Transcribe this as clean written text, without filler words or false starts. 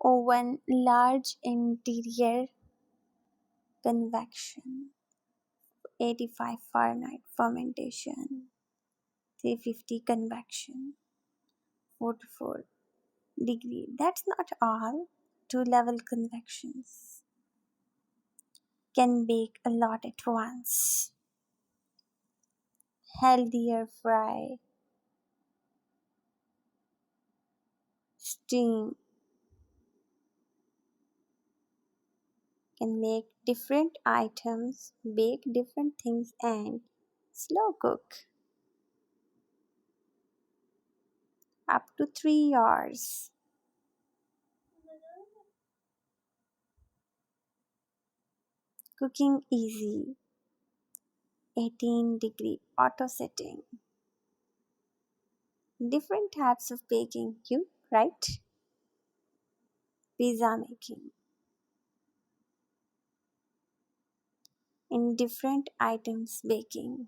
Oven, large interior convection, 85 Fahrenheit fermentation, 350 convection, 44 degree. That's not all. Two level convections can bake a lot at once. Healthier fry, steam can make different items, bake different things, and slow cook up to 3 hours. Cooking easy, 18-degree auto setting. Different types of baking, you right? Pizza making in different items baking.